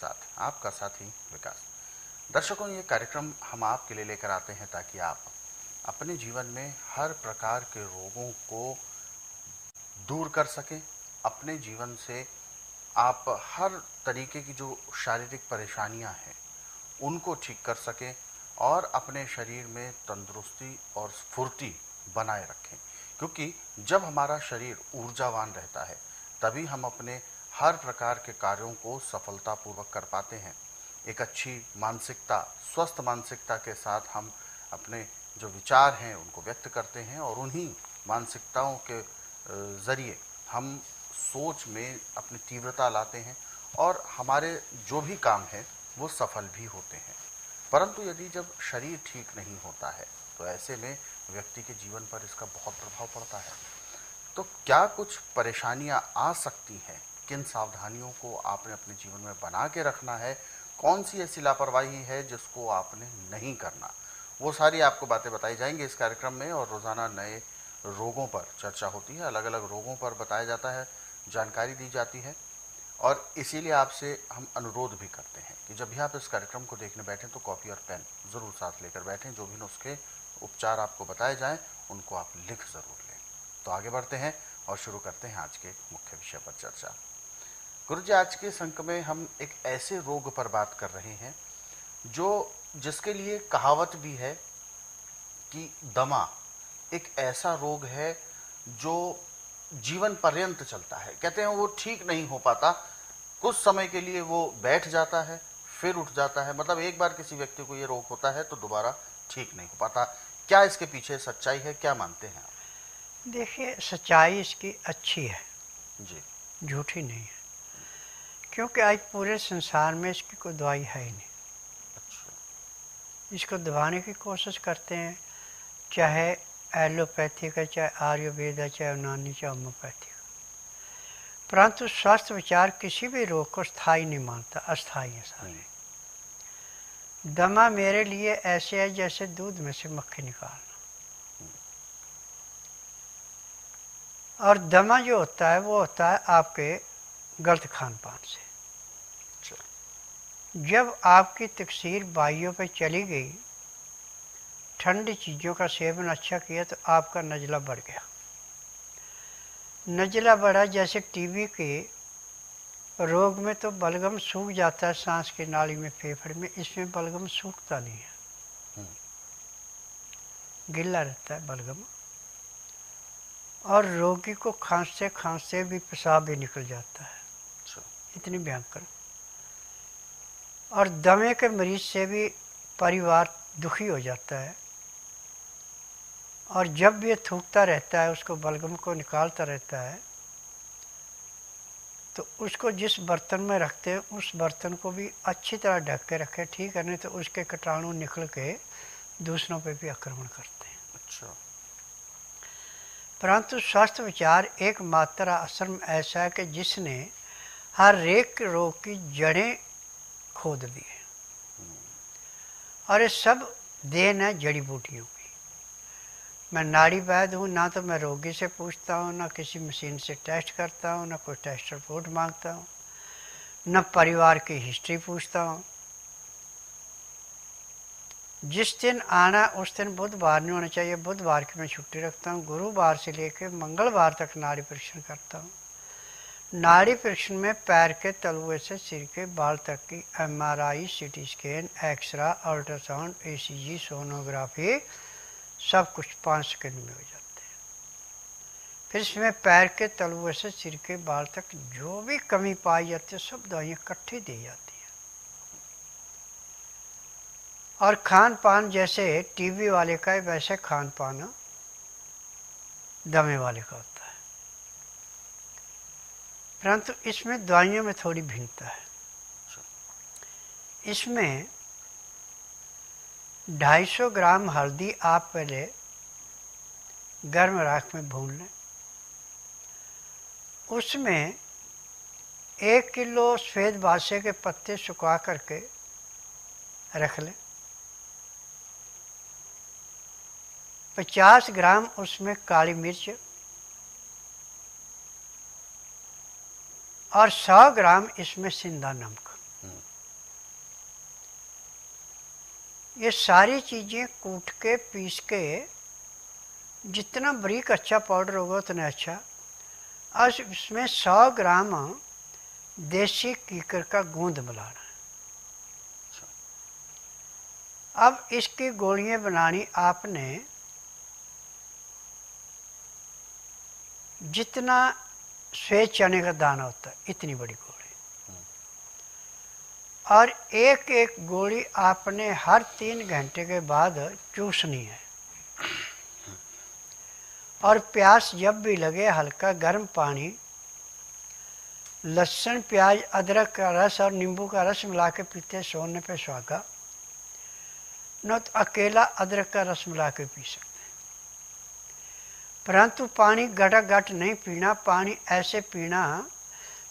साथ आपका साथी विकास। दर्शकों, ये कार्यक्रम हम आपके लिए लेकर आते हैं ताकि आप अपने जीवन में हर प्रकार के रोगों को दूर कर सकें। अपने जीवन से आप हर तरीके की जो शारीरिक परेशानियां हैं उनको ठीक कर सकें और अपने शरीर में तंदुरुस्ती और स्फूर्ति बनाए रखें, क्योंकि जब हमारा शरीर ऊर्जावान रहता है तभी हम अपने हर प्रकार के कार्यों को सफलतापूर्वक कर पाते हैं। एक अच्छी मानसिकता, स्वस्थ मानसिकता के साथ हम अपने जो विचार हैं उनको व्यक्त करते हैं और उन्हीं मानसिकताओं के ज़रिए हम सोच में अपनी तीव्रता लाते हैं और हमारे जो भी काम हैं वो सफल भी होते हैं। परंतु यदि जब शरीर ठीक नहीं होता है तो ऐसे में व्यक्ति के जीवन पर इसका बहुत प्रभाव पड़ता है। तो क्या कुछ परेशानियां आ सकती हैं? किन सावधानियों को आपने अपने जीवन में बना के रखना है? कौन सी ऐसी लापरवाही है जिसको आपने नहीं करना? वो सारी आपको बातें बताई जाएंगी इस कार्यक्रम में और रोज़ाना नए रोगों पर चर्चा होती है, अलग अलग रोगों पर बताया जाता है, जानकारी दी जाती है। और इसीलिए आपसे हम अनुरोध भी करते हैं कि जब भी आप इस कार्यक्रम को देखने बैठें तो कॉपी और पेन ज़रूर साथ लेकर बैठें। जो भी नुस्खे उपचार आपको बताए जाएं उनको आप लिख ज़रूर लें। तो आगे बढ़ते हैं और शुरू करते हैं आज के मुख्य विषय पर चर्चा। गुरु जी, आज के इस अंक में हम एक ऐसे रोग पर बात कर रहे हैं जिसके लिए कहावत भी है कि दमा एक ऐसा रोग है जो जीवन पर्यंत चलता है। कहते हैं वो ठीक नहीं हो पाता, कुछ समय के लिए वो बैठ जाता है फिर उठ जाता है। मतलब एक बार किसी व्यक्ति को ये रोग होता है तो दोबारा ठीक नहीं हो पाता। क्या इसके पीछे सच्चाई है? क्या मानते हैं आप? देखिए, सच्चाई इसकी अच्छी है जी। झूठी नहीं है, क्योंकि आज पूरे संसार में इसकी कोई दवाई है ही नहीं। अच्छा। इसको दबाने की कोशिश करते हैं, चाहे एलोपैथिक है, चाहे आयुर्वेद है, चाहे यूनानी, चाहे होम्योपैथिक। परंतु स्वास्थ्य विचार किसी भी रोग को स्थायी नहीं मानता, अस्थायी है सारे। दमा मेरे लिए ऐसे है जैसे दूध में से मक्खी निकालना। और दमा जो होता है वो होता है आपके गलत खान पान से। जब आपकी तकसीर वायुओं पे चली गई, ठंडी चीज़ों का सेवन अच्छा किया तो आपका नज़ला बढ़ गया। नज़ला बढ़ा जैसे टीबी के रोग में तो बलगम सूख जाता है सांस की नाली में, फेफड़े में। इसमें बलगम सूखता नहीं है, गिल्ला रहता है बलगम। और रोगी को खांसते खांसते भी पेशाब भी निकल जाता है, इतनी भयंकर। और दमे के मरीज से भी परिवार दुखी हो जाता है। और जब ये थूकता रहता है, उसको बलगम को निकालता रहता है, तो उसको जिस बर्तन में रखते हैं उस बर्तन को भी अच्छी तरह ढक के रखें, ठीक है, नहीं तो उसके कीटाणु निकल के दूसरों पे भी आक्रमण करते हैं। अच्छा। परंतु स्वास्थ्य विचार एक मात्रा आश्रम ऐसा है कि जिसने हर एक रोग की जड़ें खोद दी है। और ये सब देन है जड़ी बूटियों की। मैं नाड़ी वैद्य हूँ, ना तो मैं रोगी से पूछता हूँ, ना किसी मशीन से टेस्ट करता हूँ, ना कोई टेस्ट रिपोर्ट मांगता हूँ, न परिवार की हिस्ट्री पूछता हूँ। जिस दिन आना उस दिन बुधवार नहीं होना चाहिए, बुधवार की मैं छुट्टी रखता हूँ। गुरुवार से लेकर मंगलवार तक नाड़ी परीक्षण करता हूँ। नाड़ी परीक्षण में पैर के तलुए से सिर के बाल तक की MRI, CT scan, X-ray, ultrasound, ECG, sonography, सब कुछ 5 सेकंड में हो जाते हैं। फिर इसमें पैर के तलुए से सिर के बाल तक जो भी कमी पाई जाती है सब दवाइयाँ इकट्ठी दी जाती हैं। और खान पान जैसे टीबी वाले का है वैसे खान पान दमे वाले का होता है, परंतु इसमें दवाइयों में थोड़ी भिन्नता है। इसमें 250 ग्राम हल्दी आप पहले गर्म राख में भून लें, उसमें 1 किलो सफ़ेद बादशाह के पत्ते सुखा करके रख लें। 50 ग्राम उसमें काली मिर्च और 100 ग्राम इसमें सिंधा नमक ये सारी चीज़ें कूट के पीस के जितना बारीक अच्छा पाउडर होगा उतना अच्छा। और इसमें 100 ग्राम देसी कीकर का गूंद मिलाना है। अब इसकी गोलियां बनानी आपने जितना सफेद चने का दाना होता है इतनी बड़ी गोली, और एक एक गोली आपने हर 3 घंटे के बाद चूसनी है। और प्यास जब भी लगे हल्का गर्म पानी, लहसुन प्याज अदरक का रस और नींबू का रस मिला के पीते सोने पे सुहागा, न तो अकेला अदरक का रस मिला के पी सकते हैं। परंतु पानी गटागट नहीं पीना, पानी ऐसे पीना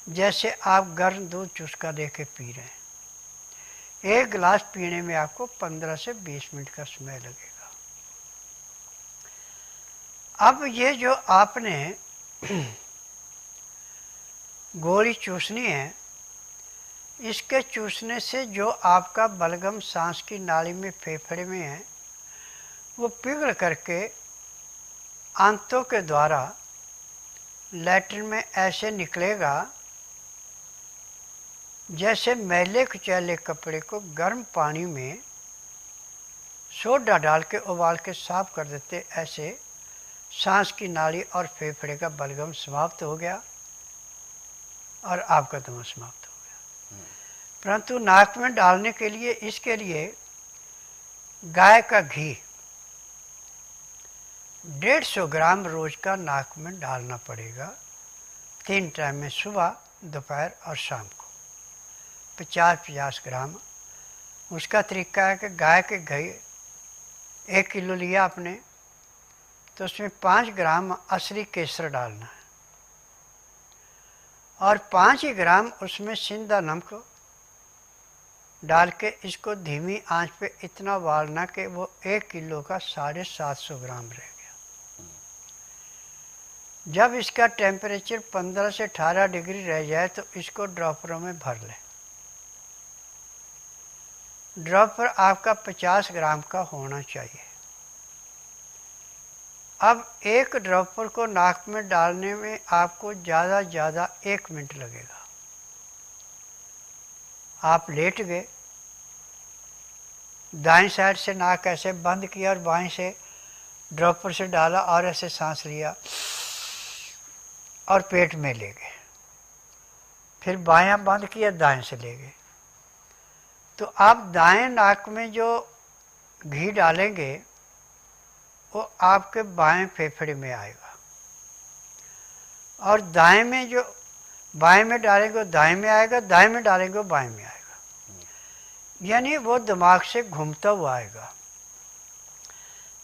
जैसे आप गर्म दूध चुस्का दे के पी रहे हैं। 1 गिलास पीने में आपको 15 से 20 मिनट का समय लगेगा। अब ये जो आपने गोली चूसनी है, इसके चूसने से जो आपका बलगम सांस की नाली में फेफड़े में है वो पिघल करके आंतों के द्वारा लैट्रिन में ऐसे निकलेगा जैसे मैले कुचैले कपड़े को गर्म पानी में सोडा डाल के उबाल के साफ कर देते, ऐसे सांस की नाली और फेफड़े का बलगम समाप्त हो गया और आपका दमा समाप्त हो गया। परंतु नाक में डालने के लिए, इसके लिए गाय का घी 150 ग्राम रोज का नाक में डालना पड़ेगा, 3 टाइम में, सुबह, दोपहर और शाम को 50-50 ग्राम। उसका तरीका है कि गाय के घी 1 किलो लिया आपने तो उसमें 5 ग्राम असली केसर डालना है और 5 ही ग्राम उसमें सिंधा नमक डाल के इसको धीमी आंच पे इतना उबालना कि वो 1 किलो का 750 ग्राम रह गया। जब इसका टेम्परेचर 15 से 18 डिग्री रह जाए तो इसको ड्रॉपरों में भर लें। ड्रॉपर आपका 50 ग्राम का होना चाहिए। अब एक ड्रॉपर को नाक में डालने में आपको ज़्यादा 1 मिनट लगेगा। आप लेट गए, दाएं साइड से नाक ऐसे बंद किया और बाएं से ड्रॉपर से डाला और ऐसे सांस लिया और पेट में ले गए, फिर बायां बंद किया, दाएं से ले गए, तो आप दाएं नाक में जो घी डालेंगे वो आपके बाएं फेफड़े में आएगा और दाएं में जो बाएं में डालेंगे वो दाएं में आएगा, दाएं में डालेंगे वो बाएं में आएगा। यानी वो दिमाग से घूमता हुआ आएगा।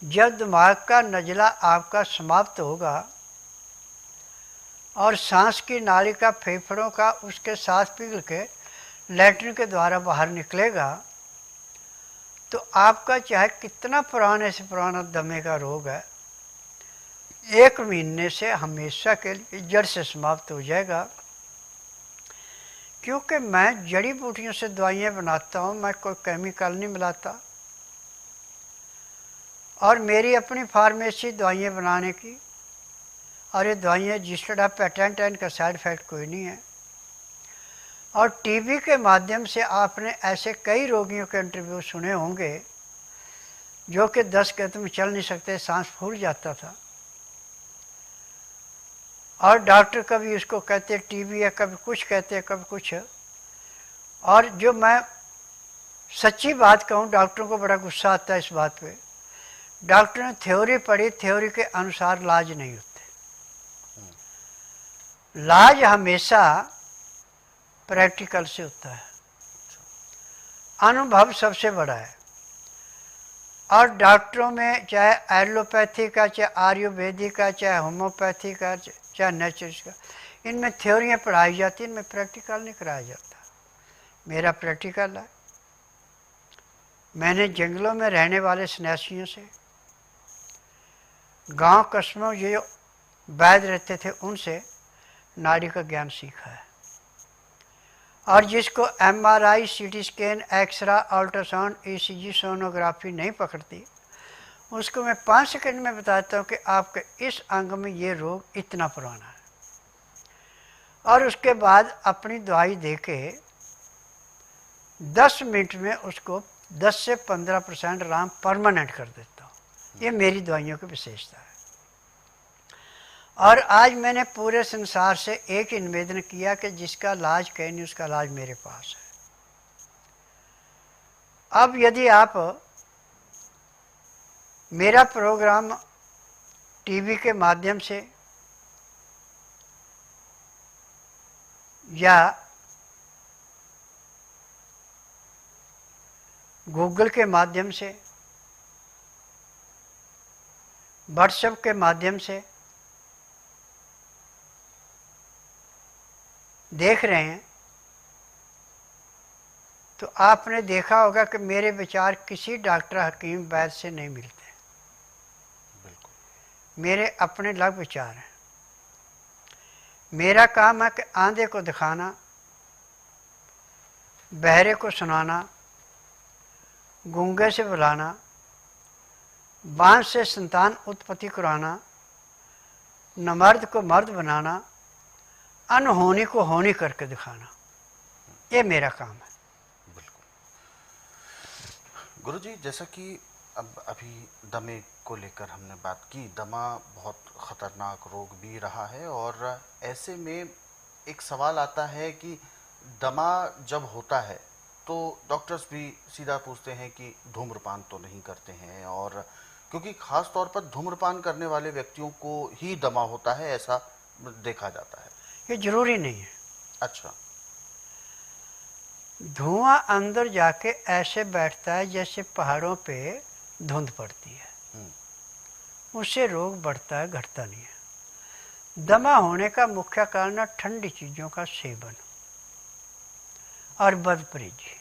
जब दिमाग का नज़ला आपका समाप्त होगा और सांस की नाली का फेफड़ों का उसके साथ पिघल के लैट्रिन के द्वारा बाहर निकलेगा, तो आपका चाहे कितना पुराने से पुराना दमे का रोग है, 1 महीने से हमेशा के लिए जड़ से समाप्त हो जाएगा। क्योंकि मैं जड़ी बूटियों से दवाइयाँ बनाता हूँ, मैं कोई केमिकल नहीं मिलाता, और मेरी अपनी फार्मेसी दवाइयाँ बनाने की, और ये दवाइयाँ रजिस्टर्ड है, पेटेंट है, इनका साइड इफ़ेक्ट कोई नहीं है। और टीवी के माध्यम से आपने ऐसे कई रोगियों के इंटरव्यू सुने होंगे जो कि 10 कदम चल नहीं सकते, सांस फूल जाता था, और डॉक्टर कभी उसको कहते टीबी है, कभी कुछ कहते, कभी कुछ। और जो मैं सच्ची बात कहूँ, डॉक्टरों को बड़ा गुस्सा आता है इस बात पे। डॉक्टर ने थ्योरी पढ़ी, थ्योरी के अनुसार इलाज नहीं होते। इलाज हमेशा प्रैक्टिकल से होता है, अनुभव सबसे बड़ा है। और डॉक्टरों में चाहे एलोपैथी का, चाहे आयुर्वेदिक का, चाहे होम्योपैथी का, चाहे नेचुरल का, इनमें थ्योरियाँ पढ़ाई जाती हैं, इनमें प्रैक्टिकल नहीं कराया जाता। मेरा प्रैक्टिकल है। मैंने जंगलों में रहने वाले सन्यासियों से, गांव कस्बों जो वैद्य रहते थे, उनसे नाड़ी का ज्ञान सीखा है। और जिसको MRI, CT scan, X-ray, ultrasound, ECG, sonography नहीं पकड़ती, उसको मैं 5 सेकंड में बताता हूँ कि आपके इस अंग में ये रोग इतना पुराना है, और उसके बाद अपनी दवाई देके 10 मिनट में उसको 10 से 15% आराम परमानेंट कर देता हूँ। ये मेरी दवाइयों की विशेषता है। और आज मैंने पूरे संसार से एक ही निवेदन किया कि जिसका इलाज कहीं नहीं, उसका इलाज मेरे पास है। अब यदि आप मेरा प्रोग्राम टीवी के माध्यम से या गूगल के माध्यम से, व्हाट्सएप के माध्यम से देख रहे हैं, तो आपने देखा होगा कि मेरे विचार किसी डॉक्टर, हकीम, वैद्य से नहीं मिलते। मेरे अपने अलग विचार हैं। मेरा काम है कि आंधे को दिखाना, बहरे को सुनाना, गूंगे से बुलाना, बांझ से संतान उत्पत्ति कराना, नामर्द को मर्द बनाना, अनहोनी को होनी करके दिखाना, ये मेरा काम है। बिल्कुल। गुरुजी, जैसा कि अब अभी दमे को लेकर हमने बात की, दमा बहुत ख़तरनाक रोग भी रहा है, और ऐसे में एक सवाल आता है कि दमा जब होता है तो डॉक्टर्स भी सीधा पूछते हैं कि धूम्रपान तो नहीं करते हैं, और क्योंकि ख़ास तौर पर धूम्रपान करने वाले व्यक्तियों को ही दमा होता है, ऐसा देखा जाता है। ये जरूरी नहीं है। अच्छा। धुआं अंदर जाके ऐसे बैठता है जैसे पहाड़ों पे धुंध पड़ती है, उससे रोग बढ़ता है, घटता नहीं है। दमा होने का मुख्य कारण है ठंडी चीज़ों का सेवन और बदपरहेजी।